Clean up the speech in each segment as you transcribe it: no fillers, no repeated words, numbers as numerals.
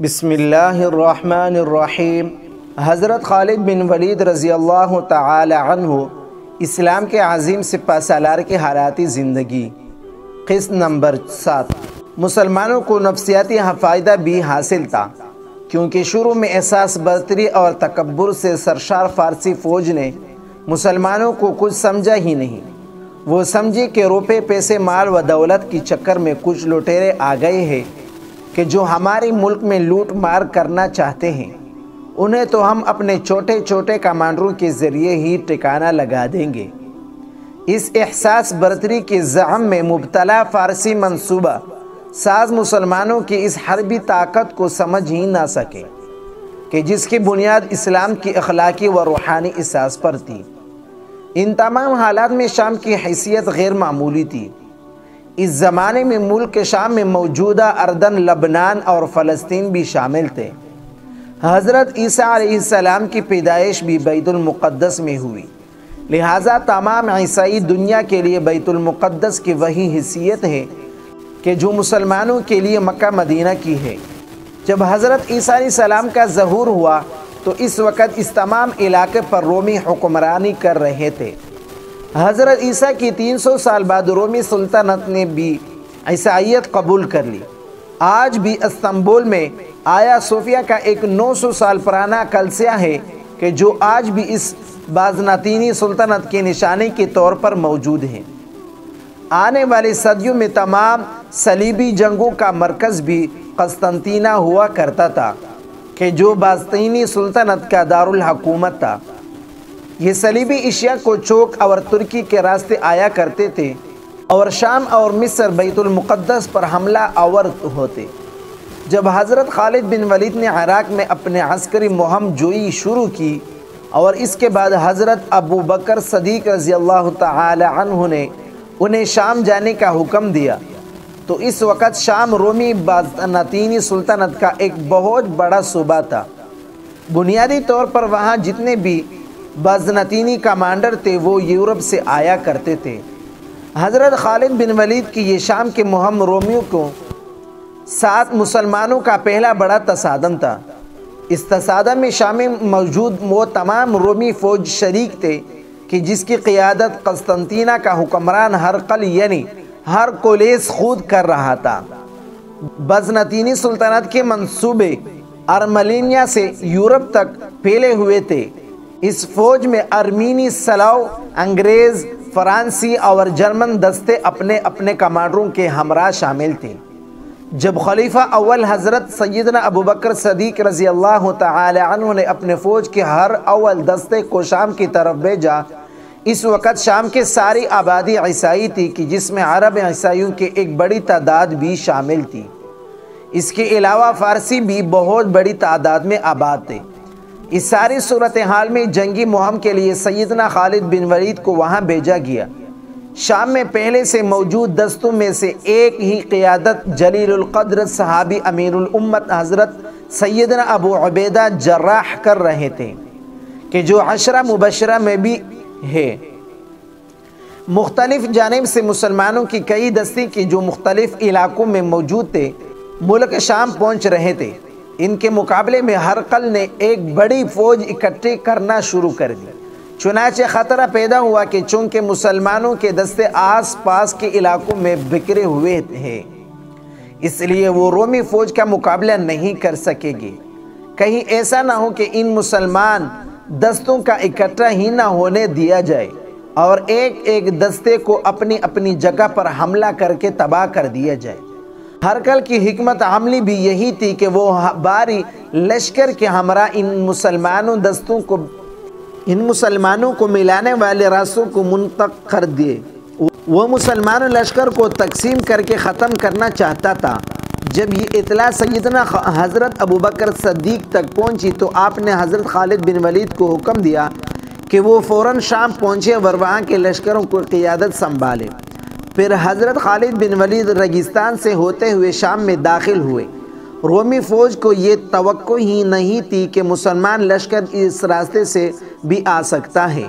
بسم اللہ الرحمن الرحیم۔ حضرت خالد بن ولید رضی اللہ تعالی عنہ اسلام کے عظیم سپہ سالار کی حالات زندگی۔ قسط نمبر 7۔ مسلمانوں کو نفسیاتی فائدہ بھی حاصل تھا، کیونکہ شروع میں احساس برتری اور تکبر سے سرشار فارسی فوج نے مسلمانوں کو کچھ سمجھا ہی نہیں۔ وہ سمجھے کہ روپے پیسے مال و دولت کی چکر میں کچھ لٹیرے آ گئے ہیں کہ جو ہمارے ملک میں لوٹ مار کرنا چاہتے ہیں، انہیں تو ہم اپنے چھوٹے چھوٹے کمانڈروں کے ذریعے ہی ٹھکانہ لگا دیں گے۔ اس احساس برتری کے زعم میں مبتلا فارسی منصوبہ ساز مسلمانوں کی اس حربی طاقت کو سمجھ ہی نہ سکے کہ جس کی بنیاد اسلام کی اخلاقی و روحانی اساس پر تھی۔ ان تمام حالات میں شام کی حیثیت غیر معمولی تھی۔ اس زمانے میں ملک شام میں موجودہ اردن، لبنان اور فلسطین بھی شامل تھے۔ حضرت عیسیٰ علیہ السلام کی پیدائش بھی بیت المقدس میں ہوئی، لہٰذا تمام عیسائی دنیا کے لیے بیت المقدس کی وہی حیثیت ہے کہ جو مسلمانوں کے لیے مکہ مدینہ کی ہے۔ جب حضرت عیسیٰ علیہ السلام کا ظہور ہوا تو اس وقت اس تمام علاقے پر رومی حکمرانی کر رہے تھے۔ حضرت عیسیٰ کی 300 سال بعد رومی سلطنت نے بھی عیسائیت قبول کر لی۔ آج بھی استنبول میں آیا صوفیہ کا ایک 900 سال پرانا کلیسا ہے کہ جو آج بھی اس بازنطینی سلطنت کی نشانی کے طور پر موجود ہے۔ آنے والی صدیوں میں تمام صلیبی جنگوں کا مرکز بھی قسطنطینیہ ہوا کرتا تھا کہ جو بازنطینی سلطنت کا دارالحکومت تھا۔ یہ صلیبی اشیاء کو چوک اور ترکی کے راستے آیا کرتے تھے اور شام اور مصر بیت المقدس پر حملہ آور ہوتے۔ جب حضرت خالد بن ولید نے عراق میں اپنے عسکری مہم جوئی شروع کی اور اس کے بعد حضرت ابو بکر صدیق رضی اللہ تعالی عنہ نے انہیں شام جانے کا حکم دیا تو اس وقت شام رومی بازنطینی سلطنت کا ایک بہت بڑا صوبہ تھا۔ بنیادی طور پر وہاں جتنے بھی بازنطینی کمانڈر تھے وہ یورپ سے آیا کرتے تھے۔ حضرت خالد بن ولید کی یہ شام کے مہم رومیوں کو ساتھ مسلمانوں کا پہلا بڑا تصادم تھا۔ اس تصادم میں شام میں موجود وہ تمام رومی فوج شریک تھے کہ جس کی قیادت قسطنطینیہ کا حکمران ہرقل یعنی ہرقلیس خود کر رہا تھا۔ بازنطینی سلطنت کے منصوبے ارمینیہ سے یورپ تک پھیلے ہوئے تھے۔ اس فوج میں ارمینی، سلاو، انگریز، فرانسی اور جرمن دستے اپنے اپنے کمانڈروں کے ہمراہ شامل تھے۔ جب خلیفہ اول حضرت سیدنا ابو بکر صدیق رضی اللہ تعالی عنہ نے اپنے فوج کے ہر اول دستے کو شام کی طرف بھیجا، اس وقت شام کے ساری آبادی عیسائی تھی کہ جس میں عرب عیسائیوں کی ایک بڑی تعداد بھی شامل تھی۔ اس کے علاوہ فارسی بھی بہت بڑی تعداد میں آباد تھے۔ اس ساری صورتحال میں جنگی مہم کے لیے سیدنا خالد بن ولید کو وہاں بھیجا گیا۔ شام میں پہلے سے موجود دستوں میں سے ایک ہی قیادت جلیل القدر صحابی امیر الامت حضرت سیدنا ابو عبیدہ جراح کر رہے تھے کہ جو عشرہ مبشرہ میں بھی ہے۔ مختلف جانب سے مسلمانوں کی کئی دستے کی جو مختلف علاقوں میں موجود تھے ملک شام پہنچ رہے تھے۔ ان کے مقابلے میں ہرقل نے ایک بڑی فوج اکٹھے کرنا شروع کر دی۔ چنانچہ خطرہ پیدا ہوا کہ چونکہ مسلمانوں کے دستے آس پاس کے علاقوں میں بکھرے ہوئے ہیں، اس لیے وہ رومی فوج کا مقابلہ نہیں کر سکے گی۔ کہیں ایسا نہ ہو کہ ان مسلمان دستوں کا اکٹھا ہی نہ ہونے دیا جائے اور ایک ایک دستے کو اپنی اپنی جگہ پر حملہ کر کے تباہ کر دیا جائے۔ ہرقل کی حکمت عملی بھی یہی تھی کہ وہ باری لشکر کے ہمراہ ان مسلمانوں کو ملانے والے راستوں کو منطق کر دیے۔ وہ مسلمان لشکر کو تقسیم کر کے ختم کرنا چاہتا تھا۔ جب یہ اطلاع سیدنا حضرت ابو بکر صدیق تک پہنچی تو آپ نے حضرت خالد بن ولید کو حکم دیا کہ وہ فوراً شام پہنچے اور وہاں کے لشکروں کو قیادت سنبھالے۔ پھر حضرت خالد بن ولید ریگستان سے ہوتے ہوئے شام میں داخل ہوئے۔ رومی فوج کو یہ توقع ہی نہیں تھی کہ مسلمان لشکر اس راستے سے بھی آ سکتا ہے۔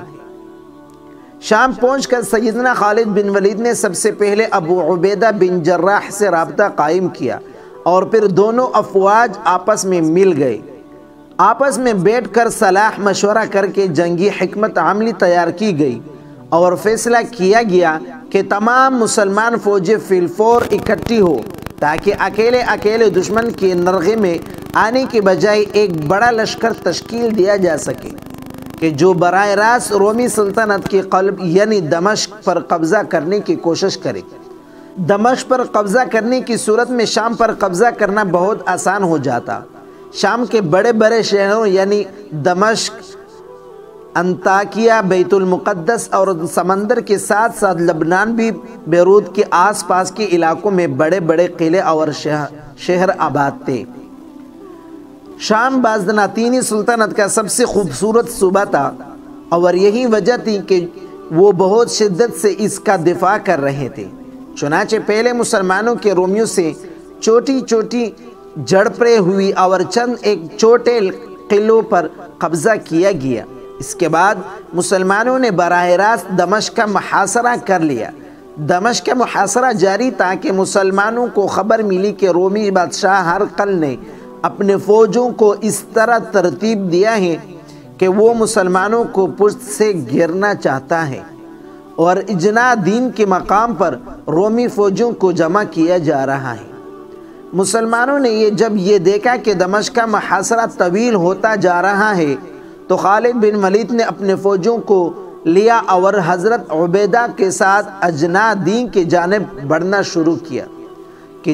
شام پہنچ کر سیدنا خالد بن ولید نے سب سے پہلے ابو عبیدہ بن جراح سے رابطہ قائم کیا اور پھر دونوں افواج آپس میں مل گئے۔ آپس میں بیٹھ کر صلاح مشورہ کر کے جنگی حکمت عملی تیار کی گئی اور فیصلہ کیا گیا کہ تمام مسلمان فوجیں فی الفور اکٹھی ہو تاکہ اکیلے اکیلے دشمن کے نرغے میں آنے کے بجائے ایک بڑا لشکر تشکیل دیا جا سکے کہ جو براہ راست رومی سلطنت کے قلب یعنی دمشق پر قبضہ کرنے کی کوشش کرے۔ دمشق پر قبضہ کرنے کی صورت میں شام پر قبضہ کرنا بہت آسان ہو جاتا۔ شام کے بڑے بڑے شہروں یعنی دمشق، انطاکیہ، بیت المقدس اور سمندر کے ساتھ ساتھ لبنان بھی بیروت کے آس پاس کے علاقوں میں بڑے بڑے قلعے اور شہر آباد تھے۔ شام بازنطینی سلطنت کا سب سے خوبصورت صوبہ تھا اور یہی وجہ تھی کہ وہ بہت شدت سے اس کا دفاع کر رہے تھے۔ چنانچہ پہلے مسلمانوں کے رومیوں سے چھوٹی چھوٹی جھڑپیں ہوئی اور چند ایک چھوٹے قلعوں پر قبضہ کیا گیا۔ اس کے بعد مسلمانوں نے براہ راست دمشق کا محاصرہ کر لیا۔ دمشق کا محاصرہ جاری تھا کہ مسلمانوں کو خبر ملی کہ رومی بادشاہ ہرقل نے اپنے فوجوں کو اس طرح ترتیب دیا ہے کہ وہ مسلمانوں کو پشت سے گھیرنا چاہتا ہے اور اجنا دین کے مقام پر رومی فوجوں کو جمع کیا جا رہا ہے۔ مسلمانوں نے جب یہ دیکھا کہ دمشق کا محاصرہ طویل ہوتا جا رہا ہے تو خالد بن ولید نے اپنے فوجوں کو لیا اور حضرت عبیدہ کے ساتھ اجنا دین کی جانب بڑھنا شروع کیا کہ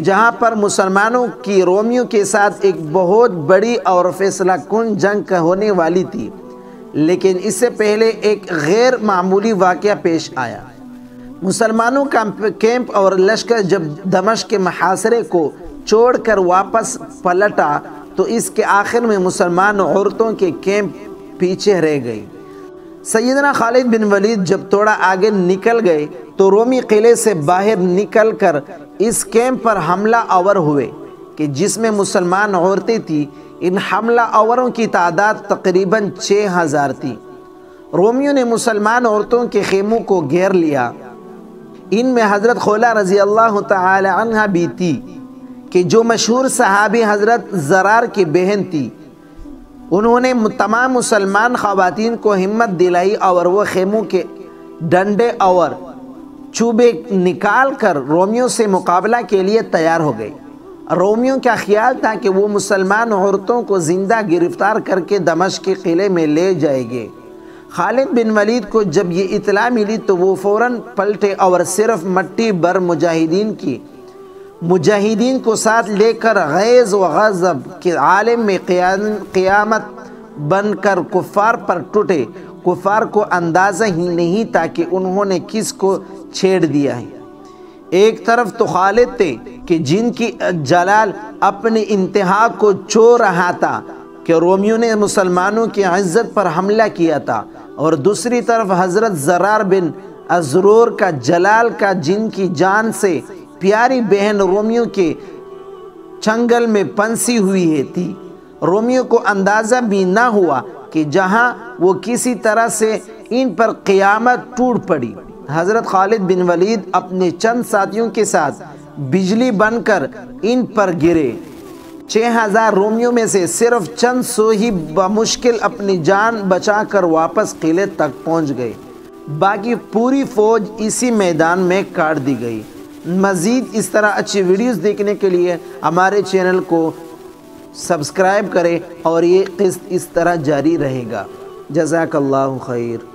جہاں پر مسلمانوں کی رومیوں کے ساتھ ایک بہت بڑی اور فیصلہ کن جنگ ہونے والی تھی۔ لیکن اس سے پہلے ایک غیر معمولی واقعہ پیش آیا۔ مسلمانوں کا کیمپ اور لشکر جب دمشق کے محاصرے کو چھوڑ کر واپس پلٹا تو اس کے آخر میں مسلمان عورتوں کے کیمپ پیچھے رہ گئی۔ سیدنا خالد بن ولید جب تھوڑا آگے نکل گئے تو رومی قلعے سے باہر نکل کر اس کیمپ پر حملہ آور ہوئے کہ جس میں مسلمان عورتیں تھیں۔ ان حملہ آوروں کی تعداد تقریباً 6000 تھی۔ رومیوں نے مسلمان عورتوں کے خیموں کو گھیر لیا۔ ان میں حضرت خولا رضی اللہ تعالی عنہ بھی تھی کہ جو مشہور صحابی حضرت زرار کی بہن تھی۔ انہوں نے تمام مسلمان خواتین کو ہمت دلائی اور وہ خیموں کے ڈنڈے اور چوبے نکال کر رومیوں سے مقابلہ کے لیے تیار ہو گئے۔ رومیوں کا خیال تھا کہ وہ مسلمان عورتوں کو زندہ گرفتار کر کے دمشق کے قلعے میں لے جائیں گے۔ خالد بن ولید کو جب یہ اطلاع ملی تو وہ فوراً پلٹے اور صرف مٹی بھر مجاہدین کو ساتھ لے کر غیظ و غضب کے عالم میں قیامت بن کر کفار پر ٹوٹے۔ کفار کو اندازہ ہی نہیں تھا کہ انہوں نے کس کو چھیڑ دیا ہے۔ ایک طرف تو خالد تھے کہ جن کی جلال اپنی انتہا کو چھو رہا تھا کہ رومیوں نے مسلمانوں کی عزت پر حملہ کیا تھا، اور دوسری طرف حضرت زرار بن ازرور کا جلال کا جن کی جان سے پیاری بہن رومیوں کے چنگل میں پنسی ہوئی تھی۔ رومیوں کو اندازہ بھی نہ ہوا کہ جہاں وہ کسی طرح سے ان پر قیامت ٹوٹ پڑی۔ حضرت خالد بن ولید اپنے چند ساتھیوں کے ساتھ بجلی بن کر ان پر گرے۔ 6000 رومیوں میں سے صرف چند سو ہی بمشکل اپنی جان بچا کر واپس قلعے تک پہنچ گئے۔ باقی پوری فوج اسی میدان میں کاٹ دی گئی۔ مزید اس طرح اچھی ویڈیوز دیکھنے کے لیے ہمارے چینل کو سبسکرائب کریں اور یہ قسط اس طرح جاری رہے گا۔ جزاک اللہ خیر۔